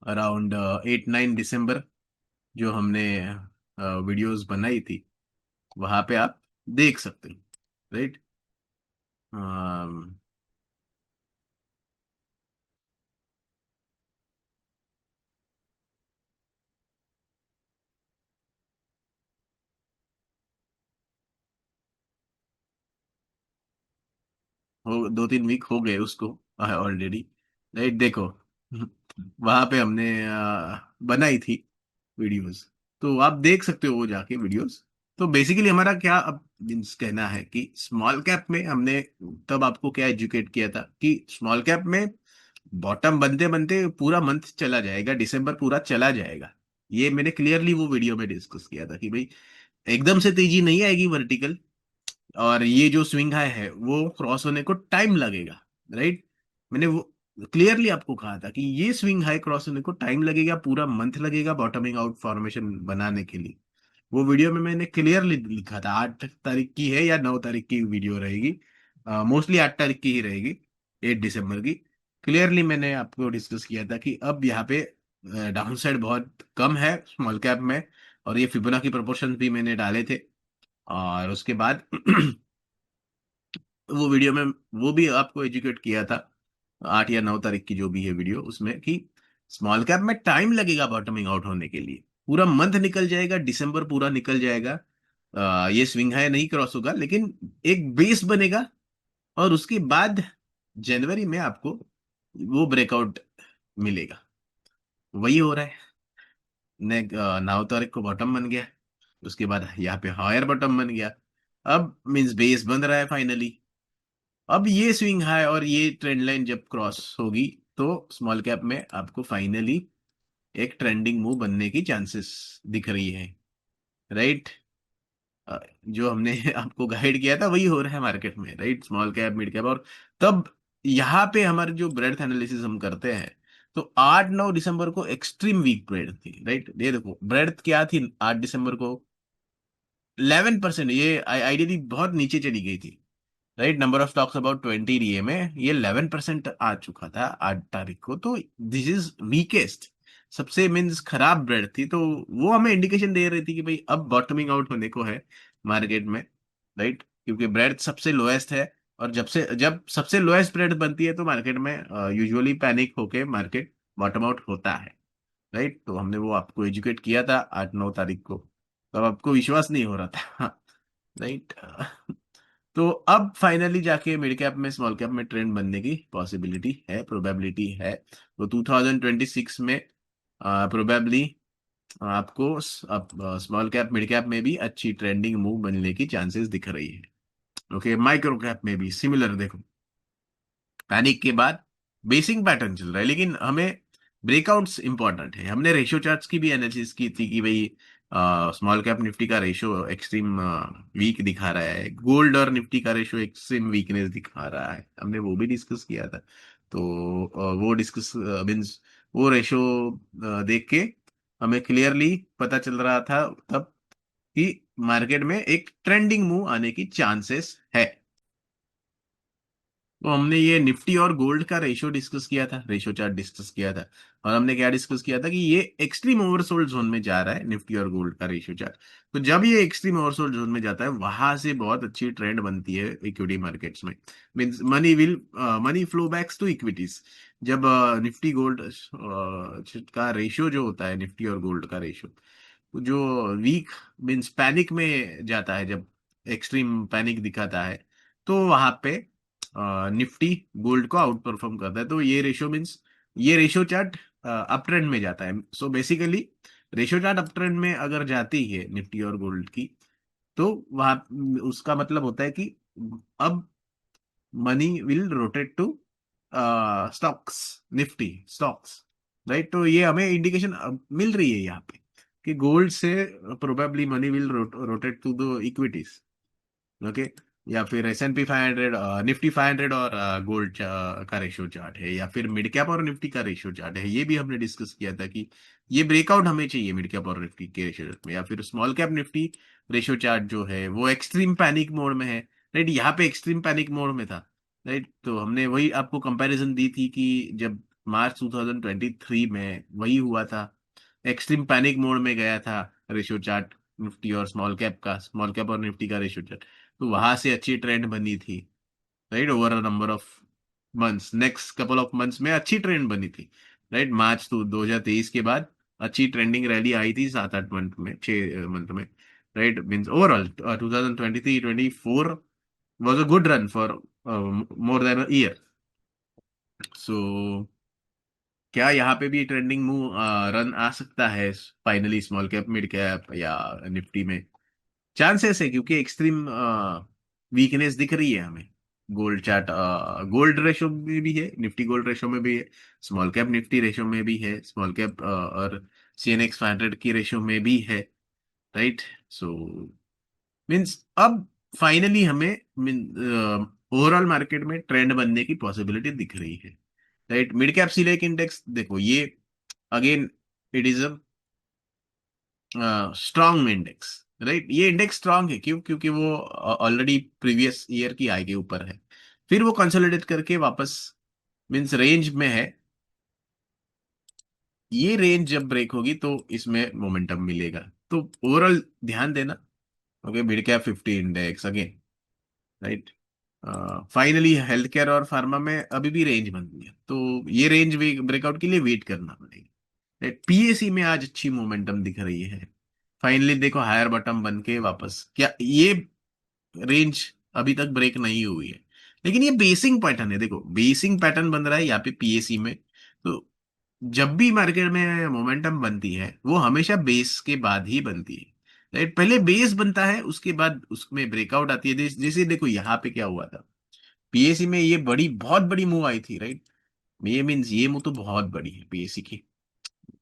अराउंड 8-9 दिसंबर जो हमने वीडियोस बनाई थी, वहां पे आप देख सकते हो, राइट। हो 2-3 वीक हो गए उसको ऑलरेडी, राइट। देखो वहां पे हमने बनाई थी वीडियोस, तो आप देख सकते हो वो जाके वीडियोस। तो बेसिकली हमारा क्या अब मीन्स कहना है कि स्मॉल कैप में हमने तब आपको क्या एजुकेट किया था कि स्मॉल कैप में बॉटम बनते बनते पूरा मंथ चला जाएगा, दिसंबर पूरा चला जाएगा। ये मैंने क्लियरली वो वीडियो में डिस्कस किया था कि भाई एकदम से तेजी नहीं आएगी वर्टिकल, और ये जो स्विंग हाई है वो क्रॉस होने को टाइम लगेगा, राइट। मैंने वो क्लियरली आपको कहा था कि ये स्विंग हाई क्रॉस होने को टाइम लगेगा, पूरा मंथ लगेगा बॉटमिंग आउट फॉर्मेशन बनाने के लिए। वो वीडियो में मैंने क्लियरली लिखा था, 8 तारीख की है या 9 तारीख की वीडियो रहेगी, मोस्टली 8 तारीख की ही रहेगी, 8 दिसंबर की। क्लियरली मैंने आपको डिस्कस किया था कि अब यहाँ पे डाउन साइड बहुत कम है स्मॉल कैप में, और ये फिबोनाची की प्रोपोर्शन भी मैंने डाले थे। और उसके बाद वो वीडियो में वो भी आपको एजुकेट किया था, 8 या 9 तारीख की जो भी है वीडियो, उसमें कि स्मॉल कैप में टाइम लगेगा बॉटमिंग आउट होने के लिए, पूरा मंथ निकल जाएगा, दिसंबर पूरा निकल जाएगा, ये स्विंग हाई नहीं क्रॉस होगा, लेकिन एक बेस बनेगा, और उसके बाद जनवरी में आपको वो ब्रेकआउट मिलेगा। वही हो रहा है। 9 तारीख को बॉटम बन गया, उसके बाद यहाँ पे हायर बॉटम बन गया, अब मीन्स बेस बन रहा है फाइनली। अब ये स्विंग हाई और ये ट्रेंड लाइन जब क्रॉस होगी, तो स्मॉल कैप में आपको फाइनली एक ट्रेंडिंग मूव बनने की चांसेस दिख रही है, राइट। जो हमने आपको गाइड किया था वही हो रहा है मार्केट में, right. Small cap mid cap, और तब यहाँ पे हमारे जो ब्रेडथ एनालिसिस हम करते हैं, तो 8-9 दिसंबर को एक्सट्रीम वीक ब्रेड थी, राइट। ये देखो ब्रेड क्या थी 8 दिसंबर को, 11%, ये आइडियली बहुत नीचे चली गई थी, right. Number of stocks about 20 DA में ये 11% आ चुका था 8 तारीख को, तो दिस इज वीकेस्ट, सबसे मीन्स खराब ब्रेड थी। तो वो हमें इंडिकेशन दे रही थी कि भाई अब बॉटमिंग आउट होने को है मार्केट में, राइट, क्योंकि ब्रेड सबसे लोएस्ट है, और जब सबसे लोएस्ट स्प्रेड बनती है तो मार्केट में यूजुअली पैनिक होके मार्केट बॉटम आउट होता है। राइट, तो हमने वो आपको एजुकेट किया था 8-9 तारीख को, तब आपको विश्वास नहीं हो रहा था। राइट। तो अब फाइनली जाके मिड कैप में स्मॉल कैप में ट्रेंड बनने की पॉसिबिलिटी है, प्रोबेबिलिटी है। तो 2026 में प्रोबेबली आपको स्मॉल कैप मिड कैप में भी अच्छी ट्रेंडिंग मूव बनने की चांसेस दिख रही है। ओके, माइक्रो कैप में भी सिमिलर देखो, पैनिक के बाद बेसिक पैटर्न चल रहा है, लेकिन हमें ब्रेकआउट्स इंपॉर्टेंट है। हमने रेशियो चार्ट्स की भी एनालिसिस की थी कि भाई स्मॉल कैप निफ्टी का रेशियो एक्सट्रीम वीक दिखा रहा है, गोल्ड और निफ्टी का रेशियो एक्सट्रीम वीकनेस दिखा रहा है, हमने वो भी डिस्कस किया था। तो वो डिस्कस मीन्स वो रेशियो देख के हमें क्लियरली पता चल रहा था तब कि मार्केट में एक ट्रेंडिंग मूव आने की चांसेस है। तो हमने ये निफ्टी और गोल्ड का रेशियो डिस्कस किया था, रेशियो चार्ट डिस्कस किया था। और हमने क्या डिस्कस किया था कि ये एक्सट्रीम ओवरसोल्ड जोन में जा रहा है निफ्टी और गोल्ड का रेशियो चार्ट। तो जब ये एक्सट्रीम ओवरसोल्ड जोन में जाता है वहां से बहुत अच्छी ट्रेंड बनती है इक्विटी मार्केट्स में। Means money flow backs to equities. जब निफ्टी गोल्ड का रेशियो जो होता है, निफ्टी और गोल्ड का रेशियो जो वीक मीन्स पैनिक में जाता है, जब एक्सट्रीम पैनिक दिखाता है, तो वहां पे निफ्टी गोल्ड को आउट परफॉर्म करता है। तो ये रेशियो मीन्स ये रेशियो चार्ट अप ट्रेंड में जाता है। So basically ratio chart up trend में अगर जाती है निफ्टी और गोल्ड की, तो वहां उसका मतलब होता है कि अब money will rotate to stocks, Nifty stocks. Right, तो ये हमें इंडिकेशन मिल रही है यहाँ पे कि गोल्ड से probably money will rotate to the equities. Okay, या फिर S&P 500, निफ्टी 500 और गोल्ड का रेशियो चार्ट है, या फिर मिड कैप और निफ्टी का रेशियो चार्ट है। ये भी हमने डिस्कस किया था कि ये ब्रेकआउट हमें चाहिए मिड कैप और निफ्टी के रेशियो चार्ट में। या फिर small cap Nifty ratio chart जो है वो एक्सट्रीम पैनिक मोड में है। राइट, यहाँ पे एक्सट्रीम पैनिक मोड में था। राइट, तो हमने वही आपको कंपैरिजन दी थी कि जब मार्च 2023 में वही हुआ था, एक्सट्रीम पैनिक मोड में गया था रेशियो चार्ट निफ्टी और स्मॉल कैप और निफ्टी का रेशियो चार्ट। तो वहां से अच्छी ट्रेंड बनी थी। Right, over a number of months, next couple of months में अच्छी ट्रेंड बनी थी। राइट, मार्च तो 2023 के बाद अच्छी ट्रेंडिंग रैली आई थी 7-8 मंथ में, 6 मंथ में। Right, means overall 2023-24 was a good run for more than a year. So क्या यहाँ पे भी ट्रेंडिंग मूव रन आ सकता है finally small cap mid cap या निफ्टी में? चांसेस है, क्योंकि एक्सट्रीम वीकनेस दिख रही है हमें। गोल्ड चार्ट गोल्ड रेशो में भी है, निफ्टी गोल्ड रेशो में भी है, स्मॉल कैप निफ्टी रेशो में भी है, स्मॉल कैप और CNX 500 की रेशो में भी है। राइट, सो मीन्स अब फाइनली हमें ओवरऑल मार्केट में ट्रेंड बनने की पॉसिबिलिटी दिख रही है। Right, mid cap select index देखो, ये again it is a strong index. Right, ये इंडेक्स स्ट्रांग है क्यों? क्योंकि वो ऑलरेडी प्रीवियस ईयर की हाई के ऊपर है, फिर वो कंसोलिडेट करके वापस मींस रेंज में है। ये रेंज जब ब्रेक होगी तो इसमें मोमेंटम मिलेगा। तो ओवरऑल ध्यान देना। Okay, mid cap 50 index again. Right, finally health care और फार्मा में अभी भी रेंज बन गई है, तो ये रेंज ब्रेकआउट के लिए वेट करना पड़ेगा। PAC में आज अच्छी मोमेंटम दिख रही है। फाइनली देखो हायर बॉटम बन के वापस, क्या ये रेंज अभी तक ब्रेक नहीं हुई है, लेकिन ये बेसिंग पैटर्न है। देखो बेसिंग पैटर्न बन रहा है यहाँ पे PAC में। तो जब भी मार्केट में मोमेंटम बनती है वो हमेशा बेस के बाद ही बनती है। राइट, पहले बेस बनता है उसके बाद उसमें ब्रेकआउट आती है। जैसे देखो यहाँ पे क्या हुआ था, PAC में ये बहुत बड़ी मूव आई थी। राइट, ये मीन्स ये मूव तो बहुत बड़ी है PAC की।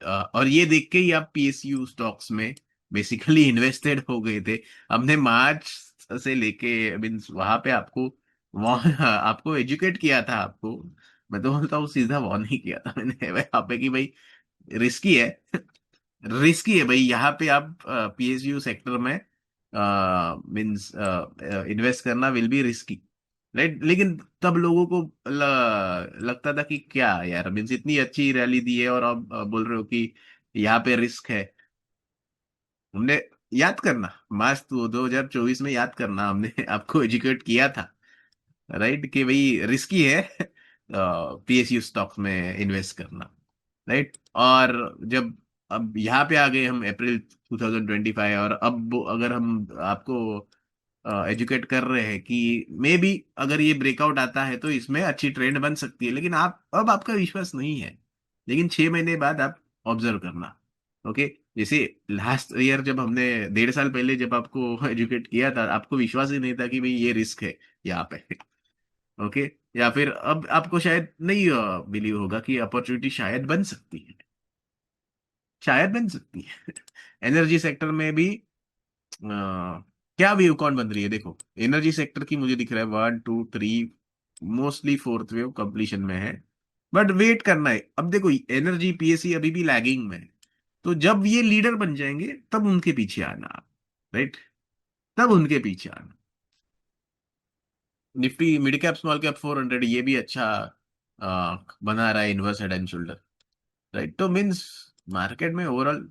और ये देख के ही आप PSU स्टॉक्स में बेसिकली इन्वेस्टेड हो गए थे। हमने मार्च से लेके मीन्स वहां पे आपको वहाँ आपको एजुकेट किया था आपको। मैं तो बोलता हूँ सीधा वॉर्न ही किया था मैंने वहां पे कि भाई रिस्की है। रिस्की है भाई, यहाँ पे आप PSU सेक्टर में मीन्स इन्वेस्ट करना विल बी रिस्की। राइट, लेकिन तब लोगों को लगता था कि क्या यार, मीन्स इतनी अच्छी रैली दी है और आप बोल रहे हो कि यहाँ पे रिस्क है। हमने याद करना, मार्च 2024 में याद करना, हमने आपको एजुकेट किया था। राइट, कि भाई रिस्की है पीएसयू स्टॉक्स में इन्वेस्ट करना, राइट। और जब अब यहाँ पे आ गए हम अप्रैल 2025, और अब अगर हम आपको एजुकेट कर रहे हैं कि मे बी अगर ये ब्रेकआउट आता है तो इसमें अच्छी ट्रेंड बन सकती है, लेकिन आप अब आपका विश्वास नहीं है, लेकिन 6 महीने बाद आप ऑब्जर्व करना। ओके, जैसे लास्ट ईयर जब हमने 1.5 साल पहले जब आपको एजुकेट किया था, आपको विश्वास ही नहीं था कि भाई ये रिस्क है यहाँ पे। ओके, या फिर अब आपको शायद नहीं बिलीव होगा कि अपॉर्चुनिटी शायद बन सकती है, शायद बन सकती है। एनर्जी सेक्टर में भी क्या वेव कौन बन रही है, देखो एनर्जी सेक्टर की मुझे दिख रहा है 1 2 3, मोस्टली फोर्थ वेव कंप्लीशन में है, बट वेट करना है। अब देखो एनर्जी पीएससी अभी भी लैगिंग में है, तो जब ये लीडर बन जाएंगे तब उनके पीछे आना आप, राइट, तब उनके पीछे आना। Nifty mid cap small cap 400 ये भी अच्छा बना रहा है inverse head and shoulder, right. तो मीन्स मार्केट में ओवरऑल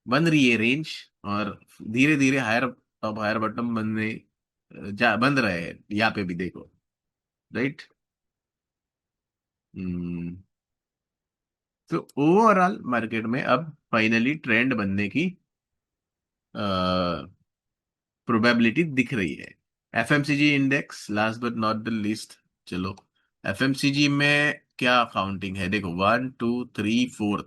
बन रही है रेंज, और धीरे धीरे हायर टॉप हायर बॉटम बन रहे हैं यहाँ पे भी देखो, राइट। हम्म, तो ओवरऑल मार्केट में अब फाइनली ट्रेंड बनने की प्रोबेबिलिटी दिख रही है। FMCG index last but not the least, चलो एफएमसीजी में क्या काउंटिंग है, देखो 1 2 3 4,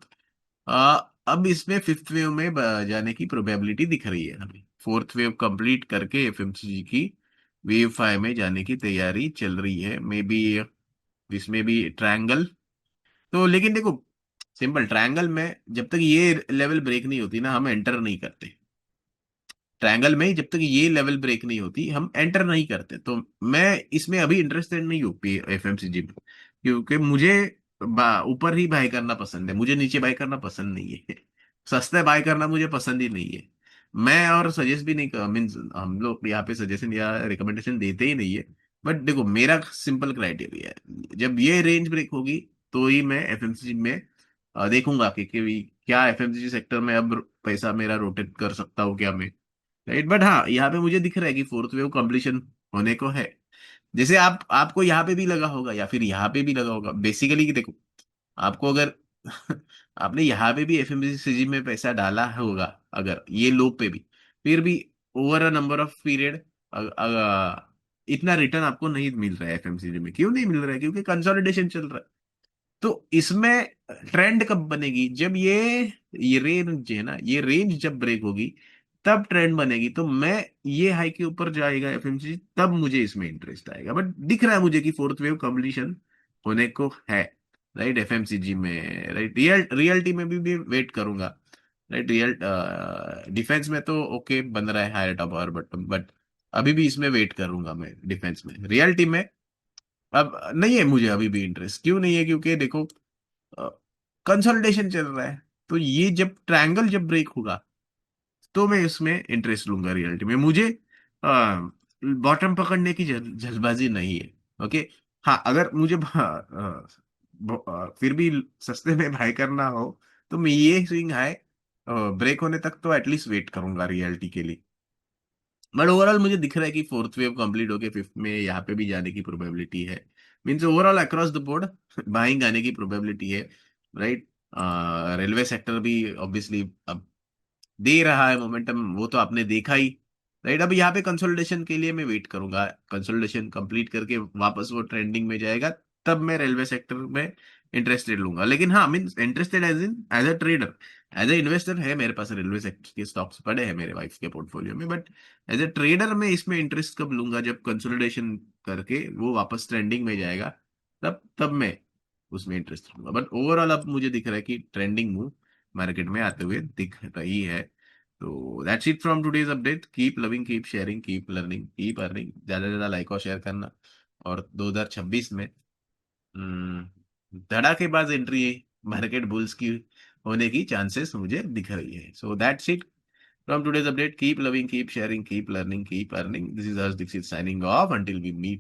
अब इसमें फिफ्थ वेव में जाने की प्रोबेबिलिटी दिख रही है हमें। फोर्थ वेव कंप्लीट करके एफएमसीजी की वेव 5 में जाने की तैयारी चल रही है, मे बी इसमें भी ट्रायंगल। तो लेकिन देखो सिंपल ट्रायंगल में जब तक ये लेवल ब्रेक नहीं होती ना, हम एंटर नहीं करते। ट्रायंगल में जब तक ये लेवल ब्रेक नहीं होती हम एंटर नहीं करते। तो मैं इसमें अभी इंटरेस्टेड नहीं हूँ एफएमसीजी में, क्योंकि मुझे ऊपर ही बाय करना पसंद है, मुझे नीचे बाय करना पसंद नहीं है। सस्ते बाय करना मुझे पसंद ही नहीं है। मैं और सजेस्ट भी नहीं, मीन्स हम लोग यहाँ पे सजेशन या रिकमेंडेशन देते ही नहीं है। बट देखो मेरा सिंपल क्राइटेरिया है, जब ये रेंज ब्रेक होगी तो ही मैं एफएमसीजी में देखूंगा कि क्या एफएमसीजी सेक्टर में अब पैसा मेरा रोटेट कर सकता हूँ क्या मैं, राइट। बट हाँ यहाँ पे मुझे दिख रहा है कि फोर्थ वेव कंप्लीशन होने को है। जैसे आपको यहाँ पे भी लगा होगा या फिर यहाँ पे भी लगा होगा बेसिकली, कि देखो आपको अगर आपने यहाँ पे भी एफएमसीजी में पैसा डाला होगा, अगर ये लो पे भी, फिर भी over a number of period इतना रिटर्न आपको नहीं मिल रहा है एफएमसीजी में। क्यों नहीं मिल रहा है? क्योंकि कंसोलिडेशन चल रहा है। तो इसमें ट्रेंड कब बनेगी, जब ये रेंज है ना, ये रेंज जब ब्रेक होगी तब ट्रेंड बनेगी। तो मैं ये हाई के ऊपर जाएगा एफएमसी तब मुझे इसमें इंटरेस्ट आएगा। बट दिख रहा है मुझे कि फोर्थ वेव कंप्लीशन होने को है, राइट, एफएमसीजी में, राइट। रियल्टी में भी वेट करूंगा, राइट। डिफेंस में तो ओके बन रहा है हायर टॉप और बटन, बट अभी भी इसमें वेट करूंगा मैं डिफेंस में। रियल्टी में अब नहीं है मुझे अभी भी इंटरेस्ट। क्यों नहीं है? क्योंकि देखो कंसोलिडेशन चल रहा है, तो ये जब ट्रायंगल जब ब्रेक होगा तो मैं इसमें इंटरेस्ट लूंगा। रियलिटी में मुझे बॉटम पकड़ने की जल्दबाजी नहीं है। ओके, हाँ अगर मुझे फिर भी सस्ते में बाय करना हो तो मैं ये स्विंग हाई ब्रेक होने तक तो एटलीस्ट वेट करूंगा रियलिटी के लिए। बट ओवरऑल मुझे दिख रहा है कि फोर्थ वेव कंप्लीट होके फिफ्थ में यहाँ पे भी जाने की प्रोबेबिलिटी है। Means overall across the board buying आने की प्रोबेबिलिटी है, राइट। रेलवे सेक्टर भी ऑब्वियसली अब दे रहा है मोमेंटम, वो तो आपने देखा ही, राइट। अब यहाँ पे कंसोलिडेशन के लिए मैं वेट करूंगा, कंसोलिडेशन कंप्लीट करके वापस वो ट्रेंडिंग में जाएगा तब मैं रेलवे सेक्टर में इंटरेस्टेड लूंगा। लेकिन हाँ means interested as in as a trader, as a investor है मेरे पास रेलवे सेक्टर के स्टॉक्स पड़े हैं मेरे वाइफ के पोर्टफोलियो में। बट एज ए ट्रेडर मैं इसमें इंटरेस्ट कब लूंगा, जब कंसोलिडेशन करके वो वापस ट्रेंडिंग में जाएगा, तब तब मैं उसमें इंटरेस्ट लूंगा। बट ओवरऑल अब मुझे दिख रहा है कि ट्रेंडिंग मूव मार्केट में आते हुए दिख रही है। तो that's it from today's update. Keep loving, keep sharing, keep learning, keep earning. ज्यादा से ज्यादा लाइक और शेयर करना। और 2026 में धड़ाकेबाज एंट्री मार्केट बुल्स की होने की चांसेस मुझे दिख रही है। So that's it from today's update. Keep loving, keep sharing, keep learning, keep earning. This is Harsh Dikshit signing off, until we meet